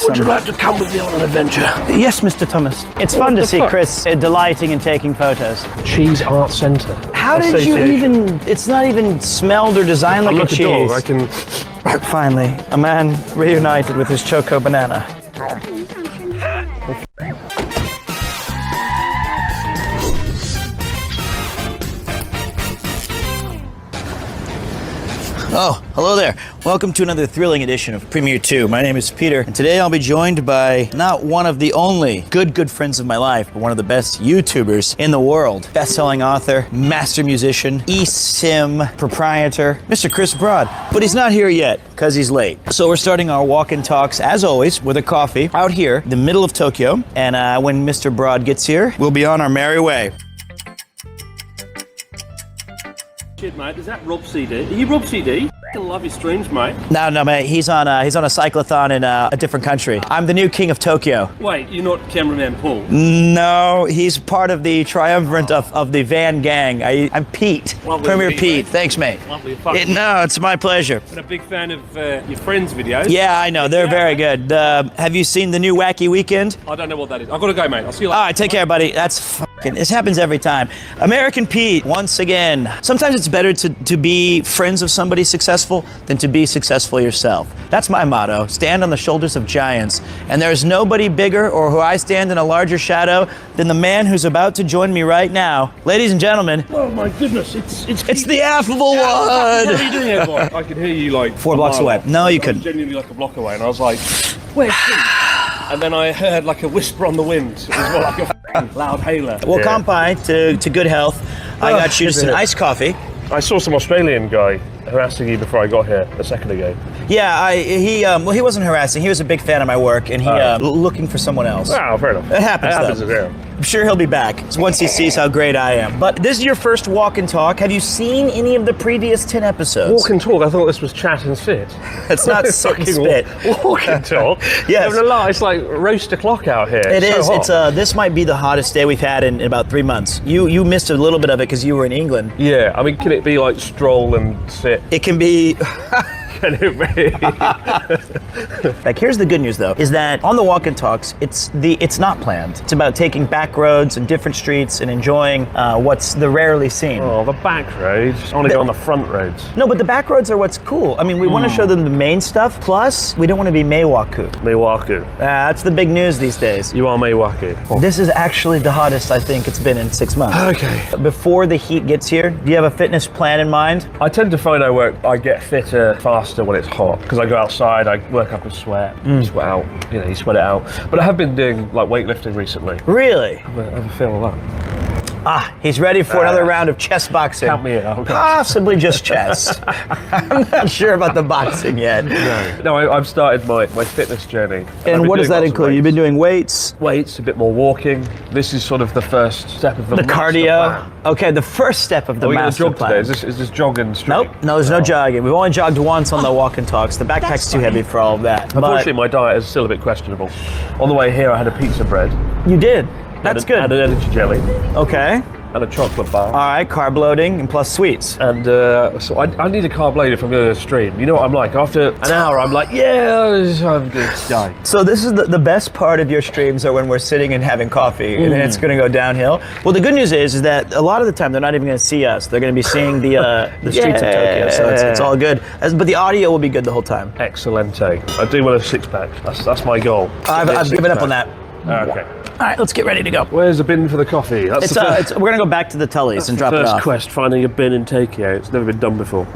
Would you like to come with me on an adventure? Yes, Mr. Thomas. It's fun to see Chris delighting in taking photos. Cheese Art Centre. How did you even... It's not even smelled or designed like a cheese. Door, I can... Finally, a man reunited with his choco banana. Oh, hello there. Welcome to another thrilling edition of PremierTwo. My name is Peter, and today I'll be joined by not one of the only good friends of my life, but one of the best YouTubers in the world. Best-selling author, master musician, eSIM proprietor, Mr. Chris Broad. But he's not here yet, because he's late. So we're starting our walk-in talks, as always, with a coffee out here, in the middle of Tokyo. And when Mr. Broad gets here, we'll be on our merry way. Shit, mate, is that Rob CD? Are you Rob CD? I love your streams, mate. No, mate, he's on a cyclothon in a different country. I'm the new king of Tokyo. Wait, you're not cameraman Paul? No, he's part of the triumvirate of the Van Gang. I'm Pete, Premier Pete. Thanks, mate. Lovely. No, it's my pleasure. I'm a big fan of your friends' videos. Yeah, I know, they're very good. Have you seen the new Wacky Weekend? I don't know what that is. I've got to go, mate. I'll see you later. All right, take care, buddy. This happens every time. American Pete, once again. Sometimes it's better to be friends of somebody successful than to be successful yourself. That's my motto. Stand on the shoulders of giants. And there's nobody bigger or who I stand in a larger shadow than the man who's about to join me right now. Ladies and gentlemen. Oh my goodness, it's the affable one. What are you doing here, boy? I could hear you like 4 blocks away. No, you couldn't. Genuinely like a block away, and I was like, where's Pete? And then I heard like a whisper on the wind. It was more like a loud hailer. Well, kampai to good health. I got you just an iced coffee. I saw some Australian guy harassing you before I got here a second ago. Yeah, he wasn't harassing. He was a big fan of my work, and he looking for someone else. Oh, fair enough. It happens, though. I'm sure he'll be back once he sees how great I am. But this is your first walk and talk. Have you seen any of the previous 10 episodes? Walk and talk? I thought this was chat and sit. It's not sit and spit. Walk and talk? Yes. Having a lie, it's like roast o'clock out here. It is. So hot. This might be the hottest day we've had in about 3 months. You missed a little bit of it because you were in England. Yeah, I mean, can it be like stroll and sit? It can be... Can it be? Like, here's the good news, though, is that on the Walk and Talks, it's not planned. It's about taking back roads and different streets and enjoying what's the rarely seen. Oh, the back roads. I want to go on the front roads. No, but the back roads are what's cool. I mean, we want to show them the main stuff, plus we don't want to be Meiwaku. Meiwaku. That's the big news these days. You are Meiwaku. Oh. This is actually the hottest I think it's been in 6 months. Okay. Before the heat gets here, do you have a fitness plan in mind? I tend to find I get fitter faster when it's hot, because I go outside, I work up a sweat, sweat out, you sweat it out. But I have been doing like weightlifting recently. Really? I have a feel of that. He's ready for another round of chess boxing. Count me in. Possibly just chess. I'm not sure about the boxing yet. No, I've started my fitness journey. And what does that include? You've been doing weights? Weights, a bit more walking. This is sort of the first step of the cardio. Plan. Okay, the first step of the master plan. Today? Is this jogging street? Nope, no, there's no jogging. We've only jogged once on the walk and talks. The backpack's too heavy for all of that. Unfortunately, my diet is still a bit questionable. On the way here, I had a pizza bread. You did? That's good. And an energy jelly. Okay. And a chocolate bar. All right, carb loading and plus sweets. And so I need a carb load if I'm going to stream. You know what I'm like? After an hour, I'm like, yeah, I'm good. Die. So this is the best part of your streams are when we're sitting and having coffee, and then it's going to go downhill. Well, the good news is that a lot of the time they're not even going to see us. They're going to be seeing the streets of Tokyo, so it's all good. But the audio will be good the whole time. Excellente. I do want a six-pack. That's my goal. I've given up on that. Okay. All right, let's get ready to go. Where's the bin for the coffee? We're going to go back to the Tullys and drop it off. First quest, finding a bin in Tokyo. It's never been done before.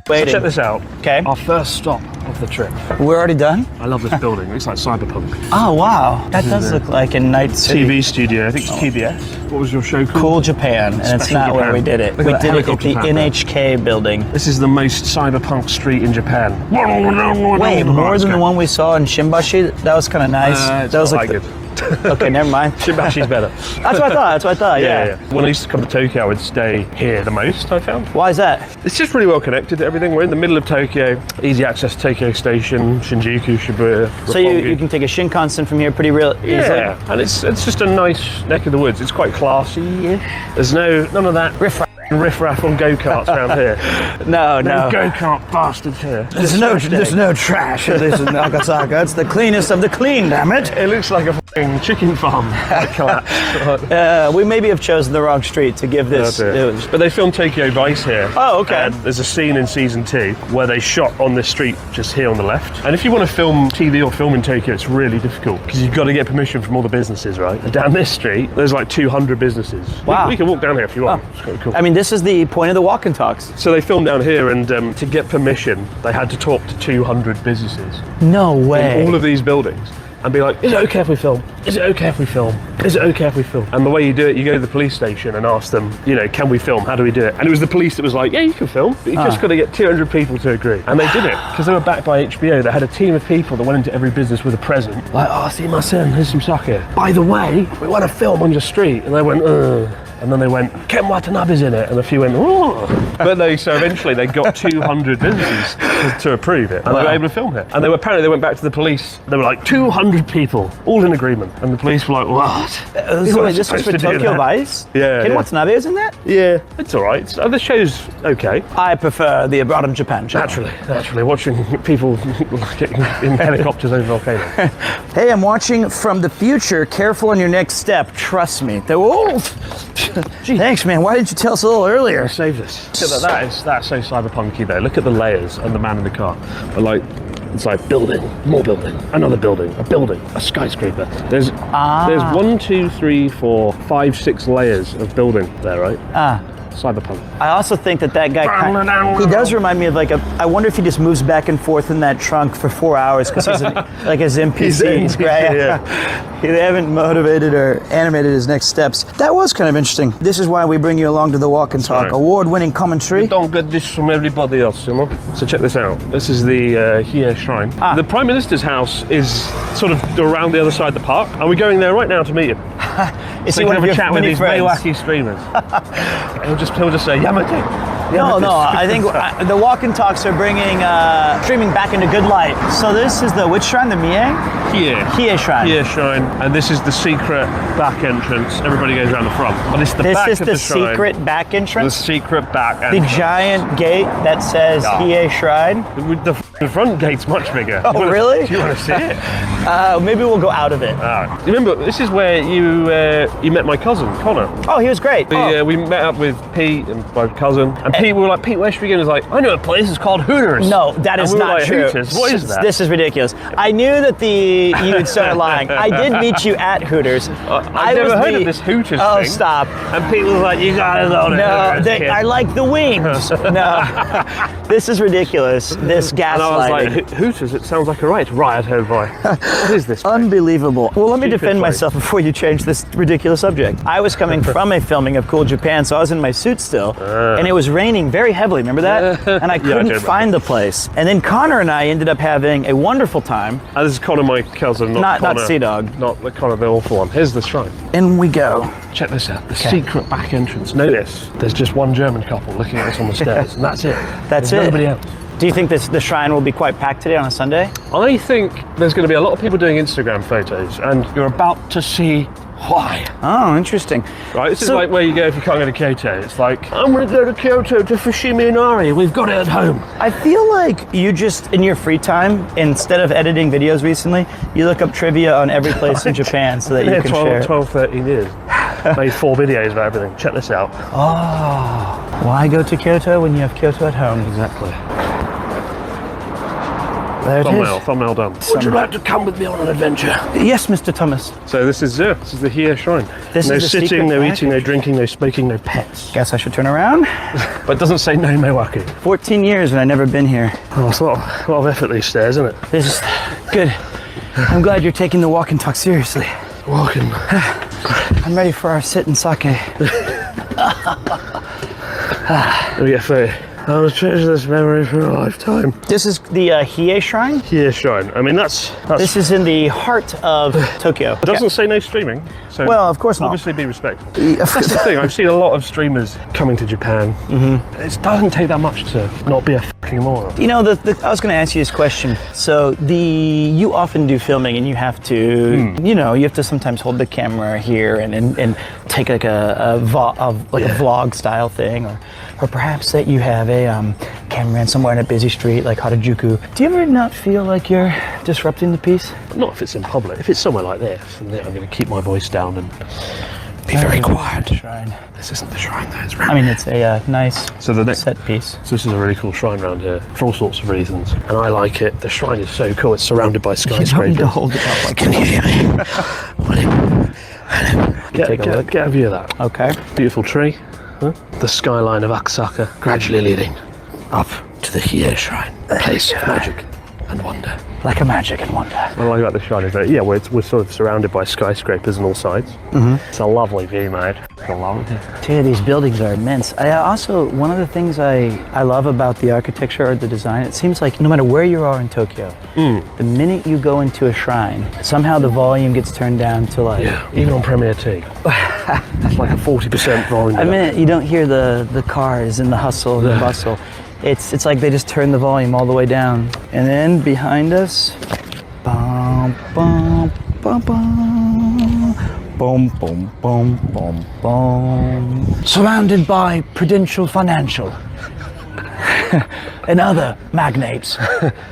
Waiting. So check this out. Okay. Our first stop of the trip. We're already done? I love this building. It looks like cyberpunk. Oh, wow. That does look like a Night City. TV studio. I think it's PBS. What was your show called? Cool Japan, and it's not where we did it. We did it at the NHK building. This is the most cyberpunk street in Japan. Wait, more than the one we saw in Shimbashi? That was kind of nice. That was like good. Okay, never mind. Shimbashi's better. That's what I thought, yeah. When I used to come to Tokyo, I would stay here the most, I found. Why is that? It's just really well connected to everything. We're in the middle of Tokyo, easy access to Tokyo Station, Shinjuku, Shibuya, Roppongi. So you can take a Shinkansen from here pretty real easily? Yeah, and it's just a nice neck of the woods. It's quite classy. There's none of that riffraff on go-karts around here. No, no. Go-kart bastards here. There's no trash in this in Nagasaka. It's the cleanest of the clean, damn it. It looks like a f***ing chicken farm. Like collapsed. We maybe have chosen the wrong street to give this. But they filmed Tokyo Vice here. Oh, okay. And there's a scene in season 2 where they shot on this street just here on the left. And if you want to film TV or film in Tokyo, it's really difficult because you've got to get permission from all the businesses, right? And down this street, there's like 200 businesses. Wow. We can walk down here if you want. It's quite cool. I mean, this is the point of the walk and talks. So they filmed down here, and to get permission, they had to talk to 200 businesses No way. in all of these buildings and be like, is it okay if we film? Is it okay if we film? Is it okay if we film? And the way you do it, you go to the police station and ask them, you know, can we film? How do we do it? And it was the police that was like, yeah, you can film, but you just got to get 200 people to agree. And they did it because they were backed by HBO. They had a team of people that went into every business with a present. Like, oh, see my son, here's some sake. By the way, we want to film on your street. And they went, ugh. And then they went, Ken Watanabe's in it. And a few went, oh. But so eventually they got 200 businesses to approve it. And they were able to film it. And apparently they went back to the police. They were like, 200 people, all in agreement. And the police were like, what? This was for Tokyo Vice? Yeah. Ken Watanabe is in that? Yeah, it's all right. The show's okay. I prefer the Abroad in Japan show. Naturally, watching people getting in helicopters over volcanoes. Hey, I'm watching from the future. Careful on your next step. Trust me. They're old. Thanks, man. Why didn't you tell us a little earlier? I saved this. That's so cyberpunky though. Look at the layers and the man in the car. But like, it's like building, more building, another building, a skyscraper. There's 1, 2, 3, 4, 5, 6 layers of building there, right? Cyberpunk. I also think that guy, he does remind me of like I wonder if he just moves back and forth in that trunk for 4 hours because he's like his NPC. He's great. Yeah. They haven't motivated or animated his next steps. That was kind of interesting. This is why we bring you along to the Walk and Talk. Award-winning commentary. We don't get this from everybody else, you know? So check this out. This is the Hiei Shrine. The Prime Minister's house is sort of around the other side of the park. And we're going there right now to meet him. So you can have have a chat with these friends? wacky streamers. he'll just say, Yamate. No, I think the Walk and Talks are bringing streaming back into good light. So this is which shrine? The Hiei Shrine. Hiei Shrine, and this is the secret back entrance. Everybody goes around the front, but it's the back of the shrine. Secret back entrance. The secret back entrance. The giant gate that says Hiei Shrine. The front gate's much bigger. Oh, really? Do you want to see it? Maybe we'll go out of it. Remember, this is where you met my cousin, Connor. Oh, he was great. We met up with Pete and my cousin, and Pete, we were like, Pete, where should we go? He was like, I know a place, it's called Hooters. No, that is not true. Hooters? What is that? This is ridiculous. I knew that you would start lying. I did meet you at Hooters. I've never heard of this Hooters thing. Oh, stop. And Pete was like, you gotta know that. No, I like the wings. No, this is ridiculous. This gaslighting. And I was like, Hooters, it sounds like a riot heard by. What is this? Unbelievable. Well, let me defend myself before you change this ridiculous subject. I was coming from a filming of Cool Japan, so I was in my suit still, and it was raining very heavily, remember that? And I couldn't find the place. And then Connor and I ended up having a wonderful time. This is Connor, my cousin, not Sea Dog. Not the Connor, the awful one. Here's the shrine. In we go. Check this out, the secret back entrance. Notice, there's just one German couple looking at us on the stairs, and that's it. There's nobody else. Do you think the shrine will be quite packed today on a Sunday? I think there's going to be a lot of people doing Instagram photos, and you're about to see why. Oh, interesting. Right, this is like where you go if you can't go to Kyoto. It's like, I'm going to go to Kyoto to Fushimi Inari. We've got it at home. I feel like you just, in your free time, instead of editing videos recently, you look up trivia on every place in Japan so that you can share. 12, 13 years. Made 4 videos about everything. Check this out. Oh, why go to Kyoto when you have Kyoto at home? Exactly. There it is. Thumbnail done. Would you like to come with me on an adventure? Yes, Mr. Thomas. So this is the Hiei Shrine. No sitting, no eating, no drinking, no smoking, no pets. Guess I should turn around. But it doesn't say no mewaki. 14 years and I've never been here. Oh, it's a lot of effort these stairs, isn't it? This is good. I'm glad you're taking the Walk and Talk seriously. Walking. I'm ready for our sit and sake. Let me get 30. I will treasure this memory for a lifetime. This is the Hiei Shrine? Hiei Shrine. I mean, that's This is in the heart of Tokyo. It doesn't say no streaming, so well, of course not. obviously be respectful. That's the thing, I've seen a lot of streamers coming to Japan. It doesn't take that much to not be a fucking moron. You know, I was going to ask you this question. So you often do filming, and you have to, you know, you have to sometimes hold the camera here and take like a vlog style thing, or perhaps that you have a cameraman somewhere in a busy street like Harajuku. Do you ever not feel like you're disrupting the piece? Not if it's in public. If it's somewhere like this, and I'm going to keep my voice down and be very quiet. Shrine. This isn't the shrine though, it's round. I mean, it's a nice set piece. So this is a really cool shrine around here for all sorts of reasons, and I like it. The shrine is so cool. It's surrounded by skyscrapers. You don't need to hold it up like Can you hear me? Get a view of that. Okay. Beautiful tree. Huh? The skyline of Akasaka gradually leading up to the Hiei Shrine, a place of magic and wonder. Like a magic and wonder. What I like about the shrine is that, we're sort of surrounded by skyscrapers on all sides. It's a lovely view, mate. It's a lovely. Dude, these buildings are immense. I also, one of the things I love about the architecture or the design, it seems like no matter where you are in Tokyo, the minute you go into a shrine, somehow the volume gets turned down to like... Yeah, even on PremierTwo. It's like a 40% volume. I mean, you don't hear the cars and the hustle and the bustle. It's like they just turn the volume all the way down. And then behind us, bum, bum, bum, bum, boom, boom, boom, boom, boom. Surrounded by Prudential Financial and other magnates,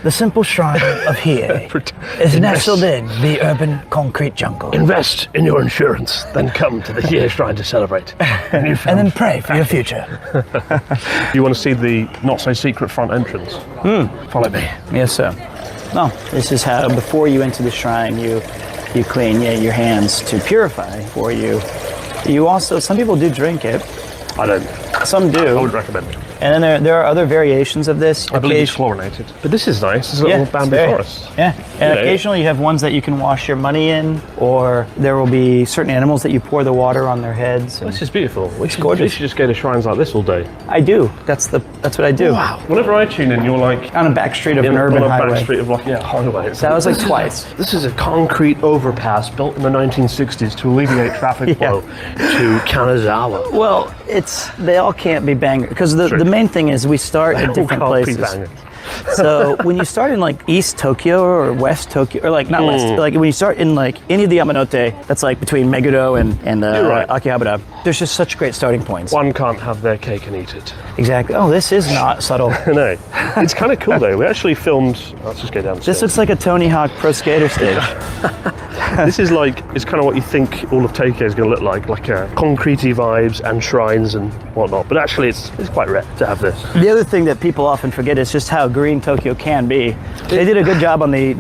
the simple shrine of Hiei is nestled in the urban concrete jungle. Invest in your insurance, then come to the Hiei Shrine to celebrate. And then pray for your future. You want to see the not-so-secret front entrance? Follow me. Yes, sir. No, this is how, before you enter the shrine, you clean your hands to purify for you. You also, some people do drink it. I don't. Some do. I would recommend it. And then there are other variations of this. I believe it's chlorinated. But this is nice. It's a little bamboo forest. Yeah. And occasionally you have ones that you can wash your money in, or there will be certain animals that you pour the water on their heads. This is beautiful. It's gorgeous. We should just go to shrines like this all day. I do. That's what I do. Wow. Whenever I tune in, you're like... On a back street of an urban highway. On a back street of highway. So that was like twice. This is a concrete overpass built in the 1960s to alleviate traffic flow to Kanazawa. Well, they all can't be bangers, because the main thing is we start at different places. So when you start in like East Tokyo or West Tokyo, or like not West, like when you start in like any of the Yamanote, that's like between Meguro and Akihabara, there's just such great starting points. One can't have their cake and eat it. Exactly. Oh, this is not subtle. No. It's kind of cool though. We actually filmed, let's just go downstairs. This looks like a Tony Hawk Pro Skater stage. This is like, it's kind of what you think all of Tokyo is going to look like a concretey vibes and shrines and whatnot. But actually it's quite rare to have this. The other thing that people often forget is just how green Tokyo can be. They did a good job on the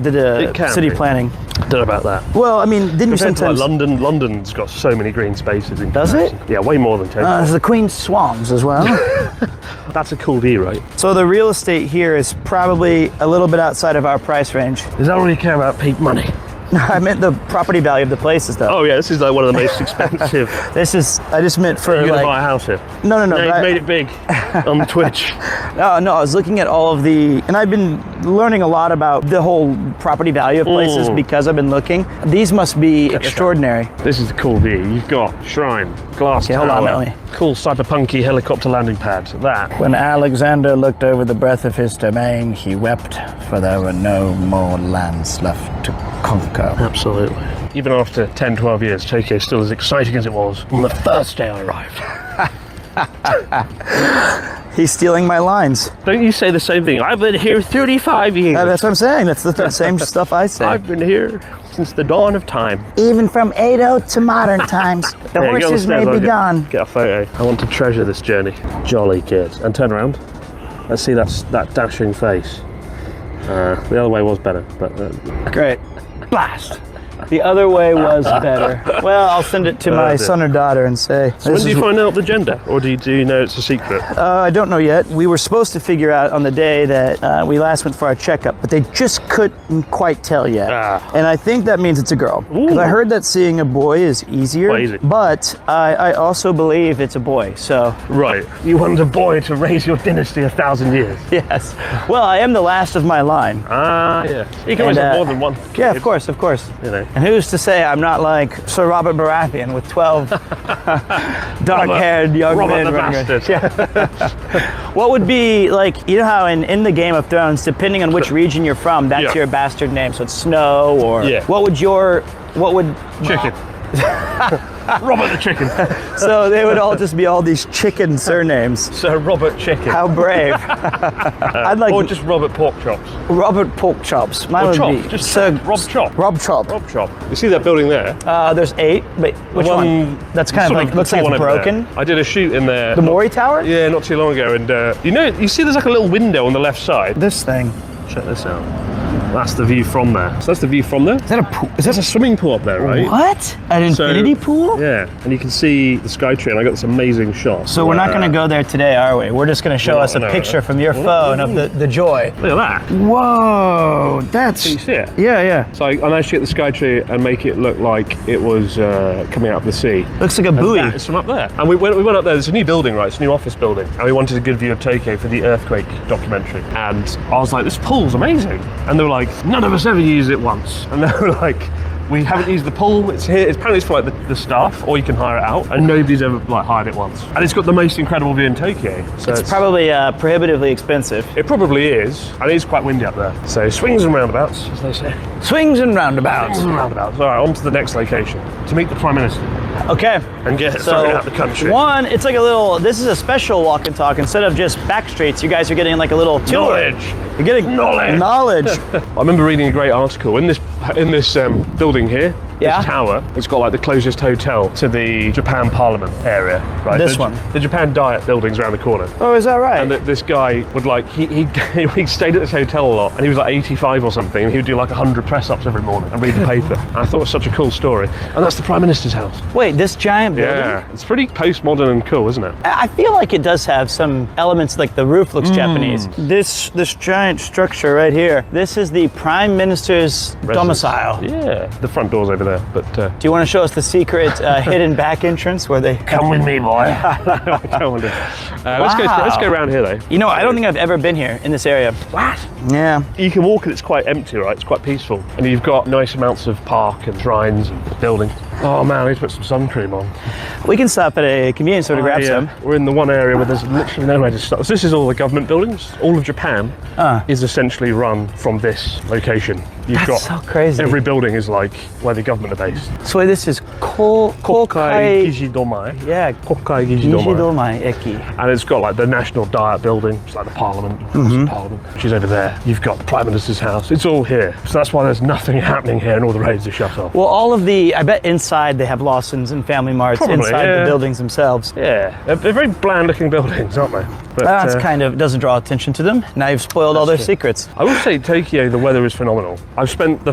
city planning. Don't know about that. Well, I mean, didn't you sometimes... Like London's got so many green spaces. Does it? Yeah, way more than Tokyo. There's the Queen's Swans as well. That's a cool view, right? So the real estate here is probably a little bit outside of our price range. Is that all you care about, peak money? I meant the property value of the places, though. Oh yeah, this is like one of the most expensive. I just meant for You're like... gonna buy a house here? No. You made it big on Twitch. No, I was looking at all of the, and I've been learning a lot about the whole property value of places because I've been looking. These must be extraordinary. This is the cool view. You've got shrine, glass tower, hold on, Melanie. Cool cyberpunky helicopter landing pad. That. When Alexander looked over the breadth of his domain, he wept, for there were no more lands left to conquer. Absolutely. Even after 10, 12 years, Tokyo is still as exciting as it was on the first day I arrived. He's stealing my lines. Don't you say the same thing? I've been here 35 years. That's what I'm saying. That's the same stuff I say. I've been here since the dawn of time. Even from Edo to modern times, the horses may be gone. Get a photo. I want to treasure this journey. Jolly kids. And turn around. Let's see that dashing face. The other way was better, but... Great. Blast. The other way was better. Well, I'll send it to my son or daughter and say. So when do you find out the gender, or do you know it's a secret? I don't know yet. We were supposed to figure out on the day that we last went for our checkup, but they just couldn't quite tell yet. And I think that means it's a girl. Because I heard that seeing a boy is easier, easy. but I also believe it's a boy, so. Right. You want a boy to raise your dynasty 1,000 years. Yes. Well, I am the last of my line. Yeah. You can always have more than one kid. Yeah, of course, of course. You know. And who's to say I'm not like Sir Robert Baratheon with 12 dark-haired young Robert men the running around. Bastard. Yeah. What would be, like, you know how in the Game of Thrones, depending on which region you're from, that's your bastard name. So it's Snow or... Yeah. What would... Chicken. Robert the Chicken. So they would all just be all these chicken surnames. Sir Robert Chicken. How brave. I'd like... Or just Robert Pork Chops. Robert Pork Chops. Mine Or would Chop. be Just Sir Rob Chop. Rob Chop. Rob Chop. You see that building there? There's 8, but which one? That's kind of like, looks like it's broken. I did a shoot in there. The Maury Tower? Yeah, not too long ago, and you see there's like a little window on the left side. This thing. Check this out. That's the view from there. So that's the view from there. Is that a pool? Is that a swimming pool up there, right? What? An infinity pool? Yeah, and you can see the Skytree, and I got this amazing shot. So we're not going to go there today, are we? We're just going to show us a picture from your phone of the joy. Look at that. Whoa, that's... Can you see it? Yeah, yeah. So I managed to get the Skytree and make it look like it was coming out of the sea. Looks like a buoy. And it's from up there. And we went up there. There's a new building, right? It's a new office building. And we wanted a good view of Tokyo for the earthquake documentary. And I was like, this pool's amazing. And they were like, none of us ever used it once. And they were like, we haven't used the pool. It's here. Apparently it's for like the staff, or you can hire it out. And nobody's ever like hired it once. And it's got the most incredible view in Tokyo. So it's probably prohibitively expensive. It probably is. And it is quite windy up there. So swings and roundabouts, as they say. Swings and roundabouts. Swings and roundabouts. All right, on to the next location. To meet the Prime Minister. Okay. And get thrown out the country. One, it's like a little, this is a special walk and talk. Instead of just back streets, you guys are getting like a little tour. Knowledge. You're getting knowledge. I remember reading a great article in this building here. Yeah. This tower, it's got like the closest hotel to the Japan Parliament area, right? This one. The Japan Diet building's around the corner. Oh, is that right? And this guy would like, he stayed at this hotel a lot, and he was like 85 or something, and he would do like 100 press-ups every morning and read the paper. And I thought it was such a cool story. And that's the Prime Minister's house. Wait, this giant building? Yeah, it's pretty postmodern and cool, isn't it? I feel like it does have some elements, like the roof looks Japanese. This giant structure right here, this is the Prime Minister's domicile. Yeah, the front door's over there, but... Do you want to show us the secret hidden back entrance where they... Come with me, boy. Let's go around here, though. You know, I don't think I've ever been here in this area. What? Yeah. You can walk and it's quite empty, right? It's quite peaceful. And you've got nice amounts of park and shrines and buildings. Oh man, I need to put some sun cream on. We can stop at a convenience store to grab some. We're in the one area where there's literally nowhere to stop. So this is all the government buildings. All of Japan is essentially run from this location. That's so crazy. Every building is like where the government are based. So this is Kokai Gijidomai. Yeah, Kokai Gijidomai. Eki. And it's got like the National Diet building, it's like the Parliament, Parliament, which is over there. You've got the Prime Minister's house. It's all here. So that's why there's nothing happening here and all the roads are shut off. Well, all of the, I bet inside they have Lawson's and Family Marts inside the buildings themselves. Yeah, they're very bland looking buildings, aren't they? But, that's kind of, doesn't draw attention to them. Now you've spoiled all their secrets. I will say Tokyo, the weather is phenomenal. I've spent the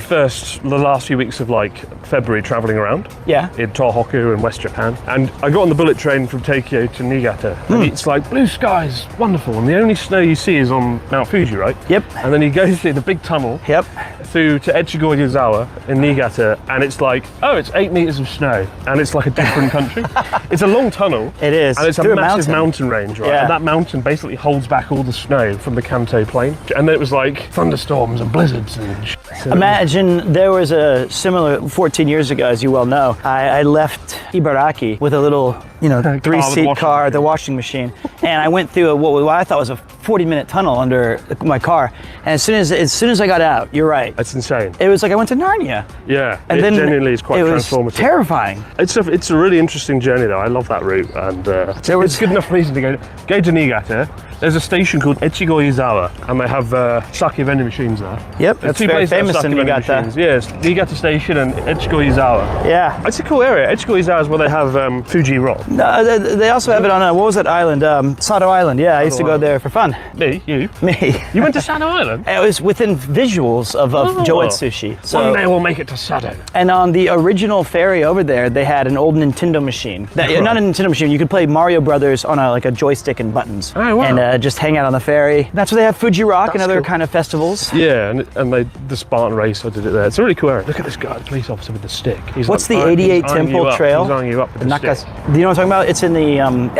last few weeks of like February traveling around. Yeah. In Tohoku and West Japan. And I got on the bullet train from Tokyo to Niigata. And it's like blue skies, wonderful. And the only snow you see is on Mount Fuji, right? Yep. And then you go through the big tunnel. Yep. Through to Echigo-Yozawa in Niigata, and it's like, oh, it's 8 meters of snow, and it's like a different country. It's a long tunnel. It is. And it's a massive mountain range, right? Yeah. And that mountain basically holds back all the snow from the Kanto plain. And then it was like thunderstorms and blizzards and shit. Imagine there was a similar, 14 years ago, as you well know, I left Ibaraki with a little, 3-seat car, the washing machine. And I went through what I thought was a 40-minute tunnel under my car. And as soon as I got out, you're right. That's insane. It was like I went to Narnia. Yeah, and then genuinely is quite transformative. Was terrifying. It's a really interesting journey though. I love that route, and it's a good enough reason to go to Niigata, There's a station called Echigo-Izawa, and they have sake vending machines there. Yep, There's it's two very places that have famous sake in vending Niigata. machines. Yes, Niigata Station and Echigo-Izawa. Yeah. It's a cool area. Echigo-Izawa is where they have Fuji Rock. No, they also have it on, what was that island? Sado Island. Yeah, I used to go there for fun. Me? You? Me. You went to Sado Island? It was within visuals of Joetsushi. One day we'll make it to Sado. And on the original ferry over there, they had an old Nintendo machine. Not a Nintendo machine, you could play Mario Brothers on like a joystick and buttons. Oh, wow. And just hang out on the ferry. That's where they have Fuji Rock and That's other cool. kind of festivals. Yeah, and the Spartan race, I did it there. It's a really cool area. Look at this guy, the police officer with the stick. He's What's like, the 88 he's eyeing Temple you up. Trail? He's eyeing you up with the stick. Do you know what I'm talking about? It's in the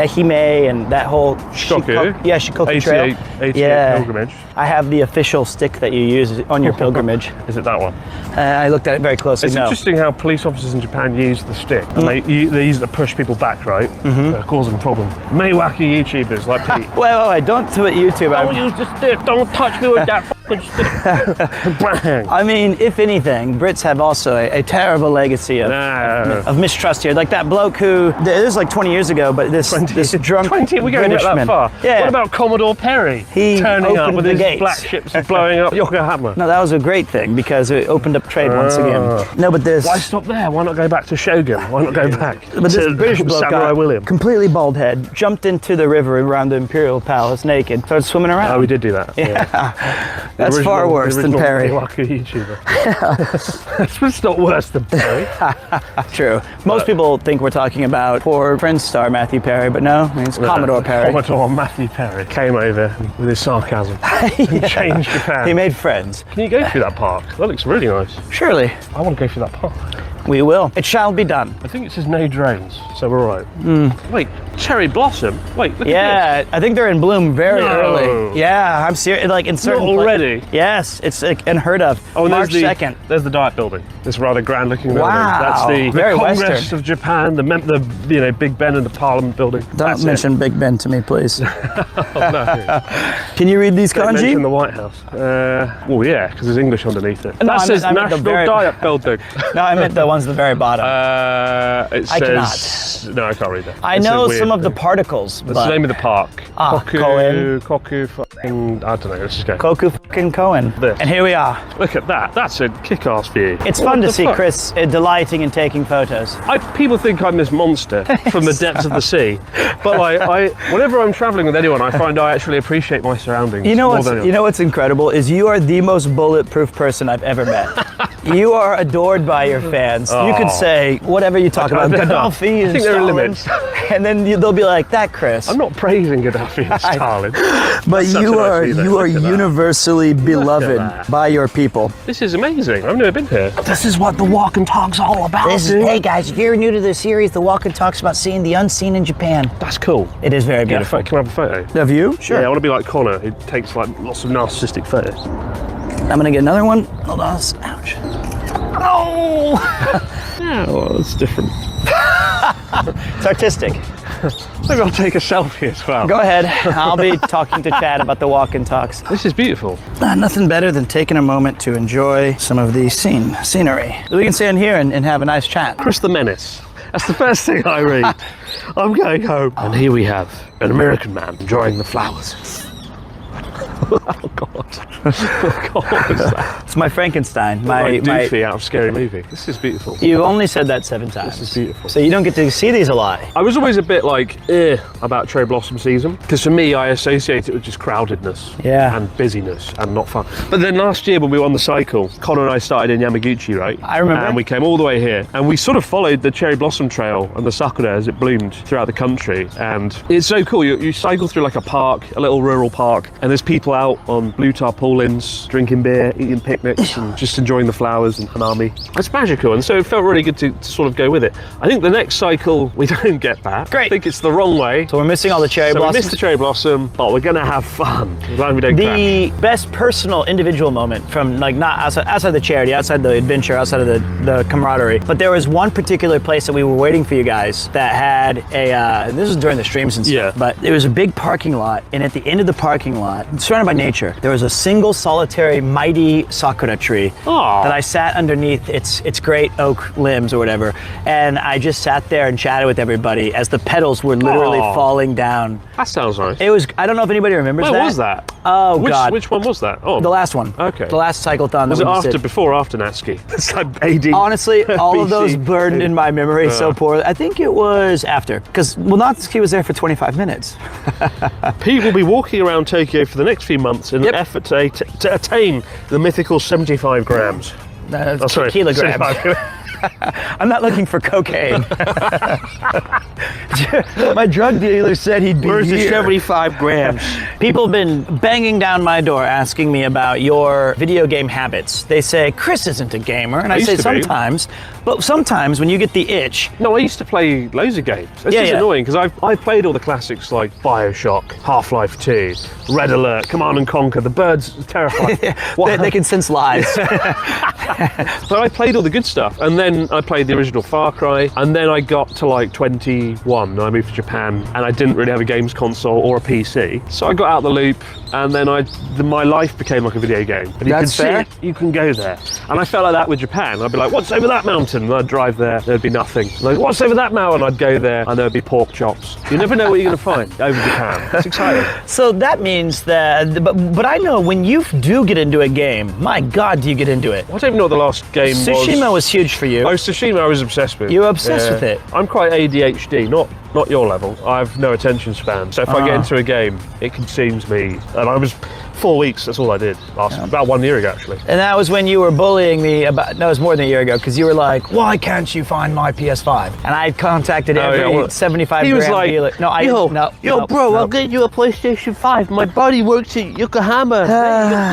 Ehime and that whole Shikoku? Shikoku Trail. 88 pilgrimage. I have the official stick that you use on your pilgrimage. Is it that one? I looked at it very closely. It's interesting how police officers in Japan use the stick. And they use it to push people back, right? Causing problems. Many wacky YouTubers like Pete. Wait, don't do it YouTube. Don't use the stick. Don't touch me with that fucking stick. Bang. I mean, if anything, Brits have also a terrible legacy of mistrust here. Like that bloke who, this was like 20 years ago, but this drunk 20, we're going that Britishman. far. Yeah. What about Commodore Perry? He turning up opened with the his gates. black ships and blowing up Yokohama. No, that was a great thing because it opened up trade once again. No, but this... Why stop there? Why not go back to Shogun? Why not go back But this to British bloke Samurai got William? completely bald head, jumped into the river around the Imperial Palace naked, started swimming around. Oh, we did do that. Yeah. That's far worse than Perry. YouTuber. It's not worse than Perry. True. Most people think we're talking about poor Prince star Matthew Perry, but no, I mean, it's Commodore Perry. Commodore Matthew Perry came over with his sarcasm and changed Japan. He made friends. Can you go through that park? That looks really nice. Surely. I want to go through that park. We will. It shall be done. I think it says no drones, so we're all right. Wait, cherry blossom? Wait, look at Yeah, I think they're in bloom very No. early. Yeah, I'm serious. Like in certain Not already? Yes, it's like unheard of. this. Oh, and March there's 2nd. There's the Diet Building. This rather grand looking building. Wow, That's the very Congress Western. of Japan, the Big Ben and the Parliament building. Don't That's mention Big Ben to me, please. it. Oh, no. Can you read these Don't mention kanji? the White House. Well, yeah, because there's English underneath it. No, That I says meant the National very- Diet Building. No, I meant the ones at the very bottom. It says... No, I can't read that. I It's a know weird some of the thing. particles, That's but the name of the park. Koen. Koku fucking... I don't know, let's just go. Koku fucking Cohen. This. And here we are. Look at that. That's a kick-ass view. It's What fun to the see fuck? Chris delighting in taking photos. People think I'm this monster from the depths of the sea, but whenever I'm traveling with anyone, I find I actually appreciate my surroundings. You know more what's than anyone. you know what's incredible is you are the most bulletproof person I've ever met. You are adored by your fans. You could say whatever you talk about, Gaddafi I and think there are Stalin, limits. and then they'll be like, "That Chris." I'm not praising Gaddafi and Stalin. But Such you a nice are view there. you are Look at that. universally beloved that. by your people. This is amazing. I've never been here. This is what the walk and talk's all about. Hey guys, if you're new to the series, The Walk and Talk's about seeing the unseen in Japan. That's cool. It is very Yeah, beautiful. can I have a photo? Of you? Sure. Yeah, I want to be like Connor, who takes like lots of narcissistic photos. I'm gonna get another one. Hold on. Ouch. Oh! Yeah, well, it's different. It's artistic. Maybe I'll take a selfie as well. Go ahead. I'll be talking to Chad about the walk and talks. This is beautiful. Nothing better than taking a moment to enjoy some of the scenery. We can stand here and have a nice chat. Chris the Menace. That's the first thing I read. I'm going home. And here we have an American man enjoying the flowers. Oh God. Oh God, what is that? It's my Frankenstein. My Doofy out of Scary Movie. This is beautiful. You've only said that 7 times. This is beautiful. So you don't get to see these a lot. I was always a bit like, about cherry blossom season. Because for me, I associate it with just crowdedness. Yeah. And busyness and not fun. But then last year when we were on the cycle, Connor and I started in Yamaguchi, right? I remember. And we came all the way here. And we sort of followed the cherry blossom trail and the sakura as it bloomed throughout the country. And it's so cool. You cycle through like a park, a little rural park, and there's people out on blue tarpaulins, drinking beer, eating picnics, and just enjoying the flowers and hanami. It's magical, and so it felt really good to sort of go with it. I think the next cycle we don't get back. Great. I think it's the wrong way. So we're missing all the cherry So we blossoms. missed the cherry blossom, but we're gonna have fun. As long as we don't crash. The best personal individual moment from like not outside the charity, outside the adventure, outside of the camaraderie. But there was one particular place that we were waiting for you guys that had a, this was during the streams and stuff, Yeah. but it was a big parking lot, and at the end of the parking lot, surrounded surrounded by nature. There was a single solitary mighty sakura tree Aw. that I sat underneath its great oak limbs or whatever, and I just sat there and chatted with everybody as the petals were literally Aw. falling down. That sounds nice. It was, I don't know if anybody remembers Where that. was that? Oh, which, God. Which one was that? Oh, The last one. Okay. The last cyclothon was that it we just after, did. before or after Natsuki? It's like AD. Honestly, all of those BC. burned in my memory so poorly. I think it was after, because Natsuki was there for 25 minutes. Pete will be walking around Tokyo for the next few months in an effort to attain the mythical 75 grams. Oh, sorry, kilograms. 75. I'm not looking for cocaine. My drug dealer said he'd be Where's the here. 75 grams? People have been banging down my door asking me about your video game habits. They say, Chris isn't a gamer. And I used say to be. sometimes, but sometimes when you get the itch. No, I used to play loads of games. It's just annoying because I played all the classics like Bioshock, Half-Life 2, Red Alert, Command and Conquer. The birds are terrifying. They can sense lies. So I played all the good stuff, and then I played the original Far Cry, and then I got to like 21 and I moved to Japan, and I didn't really have a games console or a PC. So I got out the loop, and then my life became like a video game. And you That's can fair. see it, you can go there. And I felt like that with Japan. I'd be like, what's over that mountain? And I'd drive there, there'd be nothing. Like, what's over that mountain? I'd go there, and there'd be pork chops. You never know what you're gonna find over Japan. It's exciting. So that means that, but I know when you do get into a game, my God, do you get into it. I don't even know what the last game was. Tsushima was huge for you. Oh, Tsushima I was obsessed with. You were obsessed with it. I'm quite ADHD, not your level. I have no attention span. So if I get into a game, it consumes me. And I was 4 weeks, that's all I did. About 1 year ago, actually. And that was when you were bullying me about, no, it was more than a year ago, because you were like, why can't you find my PS5? And I contacted every 75 He was gram like, dealer. No, I'll get you a PlayStation 5. My buddy works at Yokohama,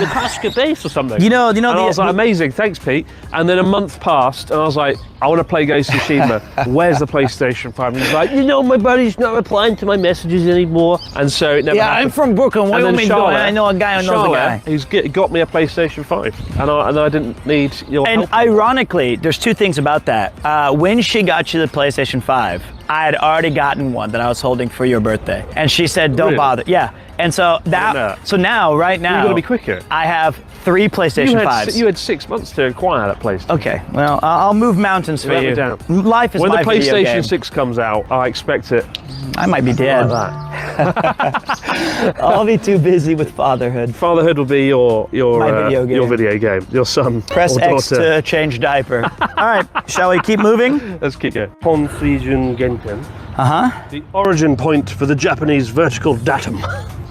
Yokosuka base or something. You know, and I was like, amazing, thanks, Pete. And then a month passed, and I was like, I want to play Ghost of Tsushima. Where's the PlayStation 5? And he's like, my buddy's not replying to my messages anymore. And so it never happened. I'm from Brooklyn. What do you want me to do? I know a guy who knows a guy. He's got me a PlayStation 5, and I didn't need your help. And ironically, there's two things about that. When she got you the PlayStation 5, I had already gotten one that I was holding for your birthday. And she said, don't Really? bother. Yeah. And so right now, You've got to be quicker. I have 3 PlayStation 5s. You had 6 months to acquire that PlayStation. Okay, well, I'll move mountains for Let me you. down. Life is When my the video game. PlayStation 6 comes out, I expect it I might be dead. like that. I'll be too busy with fatherhood. Fatherhood will be your video game. your son Press or X daughter. to change diaper. All right, shall we keep moving? Let's keep going. Ponfijun Genkan. Uh-huh. The origin point for the Japanese vertical datum.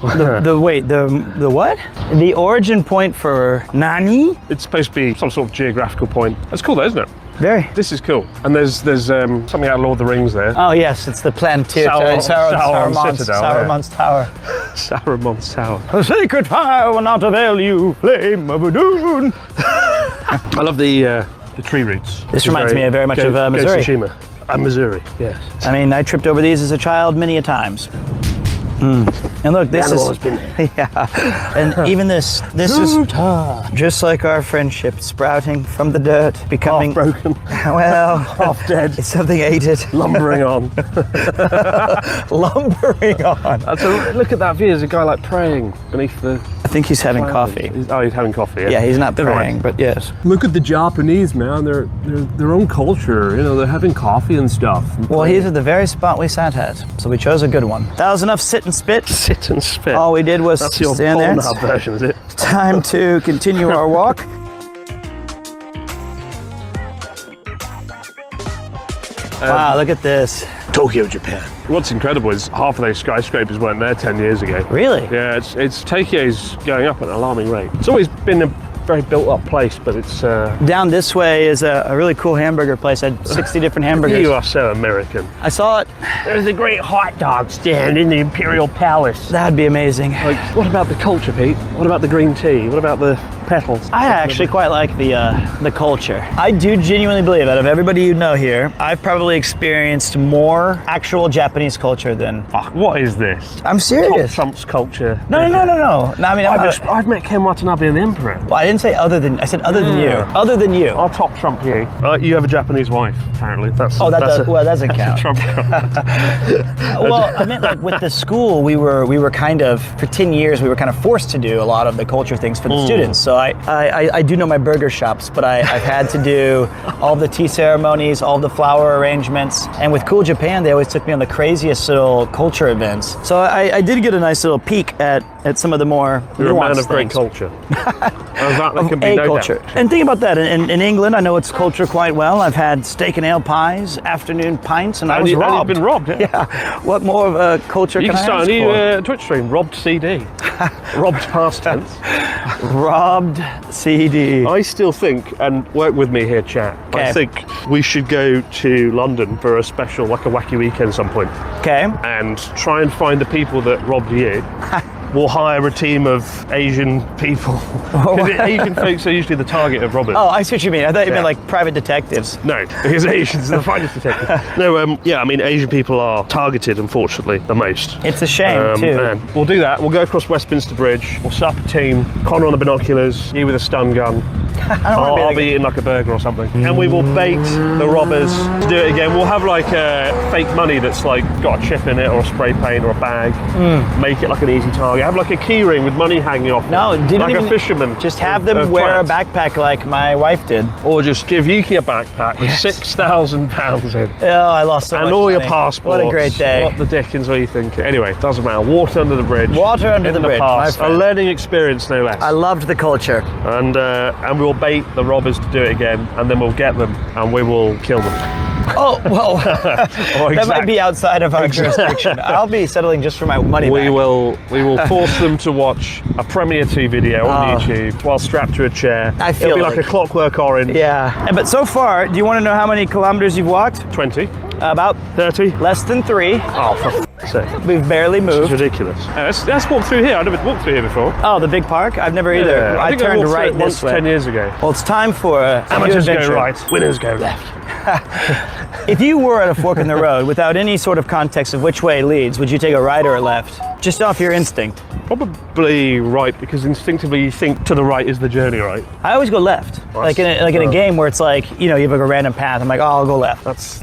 The what? The origin point for Nani? It's supposed to be some sort of geographical point. That's cool though, isn't it? Very. This is cool. And there's something out of Lord of the Rings there. Oh yes, it's the Plantier. Saruman's Saruman's Tower. Saruman's Tower. A sacred fire will not avail you, flame of Adun. I love the tree roots. This reminds me very much of Missouri. Ghost of Tsushima. Missouri, yes. I mean, I tripped over these as a child many a times. And look, this is yeah. And even this is just like our friendship, sprouting from the dirt, becoming Half broken, well, half dead. It's something ate it. Lumbering on. Lumbering on. Look at that view. There's a guy like praying beneath the. I think he's having coffee. He's having coffee. Yeah, he's not Never praying, mind. but yes. Look at the Japanese, man. They're their own culture. They're having coffee and stuff. Well, he's at the very spot we sat at, so we chose a good one. That was enough sit and spit. Sit and spit. All we did was That's your stand there. Pornhub version, is it? Time to continue our walk. Wow, look at this. Tokyo, Japan. What's incredible is half of those skyscrapers weren't there 10 years ago. Really? Yeah, it's Tokyo's going up at an alarming rate. It's always been a very built-up place, but it's. Down this way is a really cool hamburger place. I had 60 different hamburgers. You are so American. I saw it. There's a great hot dog stand in the Imperial Palace. That'd be amazing. Like, what about the culture, Pete? What about the green tea? What about the petals. I actually quite like the culture. I do genuinely believe out of everybody you know here, I've probably experienced more actual Japanese culture than... Fuck, what is this? I'm serious. Trump's culture. No. I mean, I've met Ken Watanabe and the Emperor. well, I didn't say other than, I said other than you. Other than you. I'll top Trump you. You have a Japanese wife, apparently. That doesn't count. Trump. Well, I meant like with the school, we were kind of, for 10 years, we were kind of forced to do a lot of the culture things for the students. So I do know my burger shops, but I've had to do all the tea ceremonies, all the flower arrangements. And with Cool Japan, they always took me on the craziest little culture events. So I did get a nice little peek at some of the more You're a man of nuanced great things. culture. There can be A no culture. doubt. And think about that. In England, I know its culture quite well. I've had steak and ale pies, afternoon pints, and I was And you've robbed. been robbed, yeah. Yeah. What more of a culture You can can I start ask a for? new Twitch stream, robbed CD. Robbed past tense. Robbed CD. I still think, and work with me here, chat, Okay. I think we should go to London for a special, like a wacky weekend some point, Okay. and try and find the people that robbed you. We'll hire a team of Asian people. 'Cause Asian folks are usually the target of robbers. Oh, I see what you mean. I thought you meant Yeah. like private detectives. No, because Asians are the finest detectives. No, yeah, I mean, Asian people are targeted, unfortunately, the most. It's a shame, too. And we'll do that. We'll go across Westminster Bridge. We'll set up a team. Connor on the binoculars, you with a stun gun. I'll be eating like a burger or something. And we will bait the robbers to do it again. We'll have like fake money that's like got a chip in it or a spray paint or a bag. Make it like an easy target. Have like a key ring with money hanging off. No, didn't like even, a fisherman. Just have them of wear a twats. backpack like my wife did. Or just give Yuki a backpack with £6,000 in. Oh, I lost so much And all your money. passports. What a great day. What the dickens were you thinking? Anyway, doesn't matter. Water under the bridge. Water under in the bridge, my past. A friend. learning experience, no less. I loved the culture. And we'll bait the robbers to do it again, and then we'll get them, and we will kill them. Oh, well, Or that might be outside of our jurisdiction. I'll be settling just for my money We back. will force them to watch a PremierTwo video on Oh. YouTube while strapped to a chair. I feel It'll be like like- a Clockwork Orange. Yeah. But so far, do you want to know how many kilometers you've walked? 20, About 30. less than 3. Oh, for f***'s sake. We've barely It's moved. ridiculous. Let's walk through here. I've never walked through here before. Oh, the big park? I've never either. Yeah, I think turned walked through right it once this way. 10 years ago. Well, it's time for a new Amateurs go adventure. right, winners go left. If you were at a fork in the road without any sort of context of which way it leads, would you take a right or a left? Just off your instinct. Probably right, because instinctively you think to the right is the journey, right? I always go left. Like in a game where it's like, you know, you have like a random path. I'm like, oh, I'll go left. That's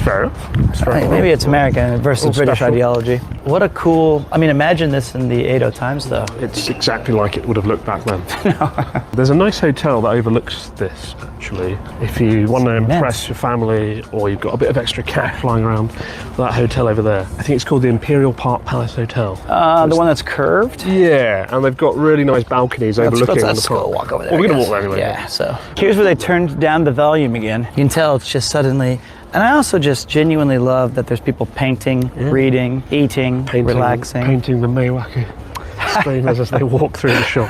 fair enough. It's fair enough. Maybe it's American versus All British special. ideology. What a cool, I mean, imagine this in the Edo times though. It's exactly like it would have looked back then. There's a nice hotel that overlooks this, actually. If you want to impress your family or you've got a bit of extra cash lying around, that hotel over there. I think it's called the Imperial Park Palace Hotel. The one that's curved? Yeah, and they've got really nice balconies overlooking Let's the go park. walk over there. Well, we're I going to guess. walk there anyway. Yeah, so. Here's where they turned down the volume again. You can tell it's just suddenly, and I also just genuinely love that there's people painting, reading, eating, relaxing. Painting the Meiwaku streamers as they walk through the shop.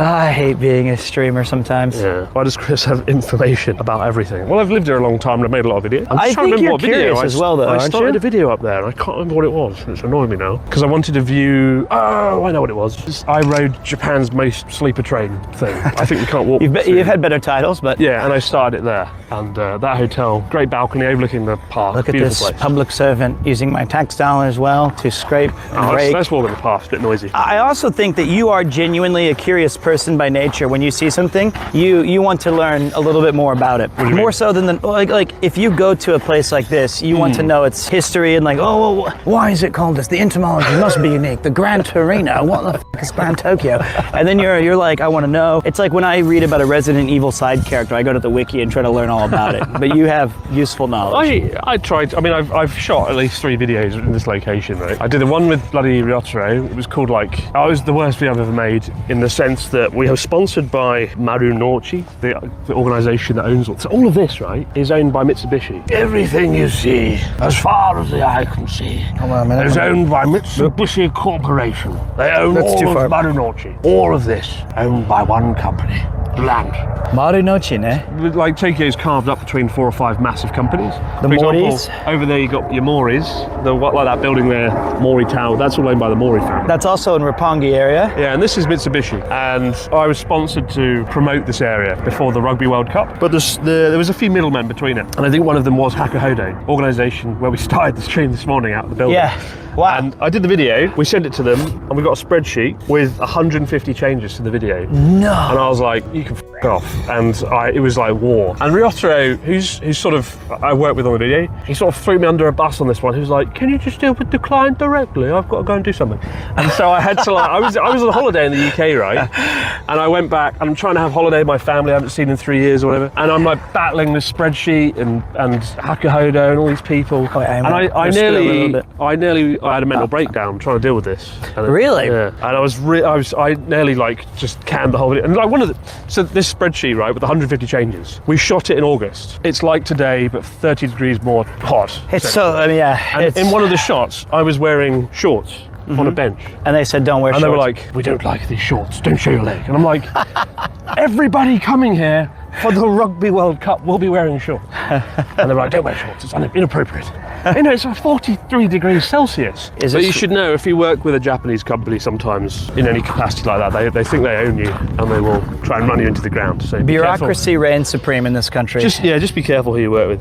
I hate being a streamer sometimes. Yeah. Why does Chris have information about everything? Well, I've lived here a long time and I've made a lot of videos. I'm I just trying to think remember you're what video curious as well, though, I aren't started you? a video up there and I can't remember what it was. It's annoying me now. Because I wanted to view... Oh, I know what it was. I rode Japan's most sleeper train thing. I think we can't walk You've through. had better titles, but Yeah, and I started it there. And that hotel, great balcony overlooking the park. look at Beautiful this place. public servant using my tax dollar as well to scrape and Oh, rake. let's walk in the park, it's a bit noisy. I also think that you are genuinely a curious person by nature. When you see something, you want to learn a little bit more about it. do you More mean? so than like if you go to a place like this, you want to know its history and like, oh, well, why is it called this? The entomology must be unique. The Grand Torino, what the f is Grand Tokyo? And then you're like, I want to know. It's like when I read about a Resident Evil side character, I go to the wiki and try to learn all about it. But you have useful knowledge. I tried, I mean, I've shot at least 3 videos in this location, right? I did the one with bloody Ryotaro. It was called like, I was the worst video I've ever made in the sense that we were sponsored by Marunouchi, the organisation that owns all. So all of this, right, is owned by Mitsubishi. Everything you see, as far as the eye can see, is owned by Mitsubishi Corporation. They own That's all too of far. Marunouchi. All of this owned by one company. bland. Marunouchi, ne? Like Tokyo's carved up between 4 or 5 massive companies. The For example, Moris? over there you got your Moris, like that building there, Mori Tower. That's all owned by the Mori family. That's also in Roppongi area. Yeah, and this is Mitsubishi, and I was sponsored to promote this area before the Rugby World Cup. But there was a few middlemen between it, and I think one of them was Hakuhodo, organisation where we started the stream this morning out of the building. Yeah. Wow. And I did the video, we sent it to them, and we got a spreadsheet with 150 changes to the video. No. And I was like, you can f off. And it was like war. And Ryotaro, who's sort of, I worked with on the video, he sort of threw me under a bus on this one. He was like, can you just deal with the client directly? I've got to go and do something. And so I had to like, I was on holiday in the UK, right? And I went back, and I'm trying to have holiday with my family I haven't seen in 3 years or whatever. And I'm like battling this spreadsheet and Hakuhodo and all these people. Oh, yeah, and I nearly had a mental breakdown trying to deal with this. And Really? Yeah. And I nearly like just canned the whole video. And like so this spreadsheet, right, with 150 changes, we shot it in August. It's like today, but 30 degrees more hot. It's so, I mean, yeah. And in one of the shots, I was wearing shorts on a bench. And they said, don't wear And shorts. they were like, we don't like these shorts, don't show your leg. And I'm like, everybody coming here for the Rugby World Cup will be wearing shorts. And they're like, don't wear shorts, it's inappropriate. You know, it's 43 degrees Celsius. But you should know, if you work with a Japanese company sometimes, in any capacity like that, they think they own you, and they will try and run you into the ground. So Bureaucracy reigns supreme in this country. just be careful who you work with.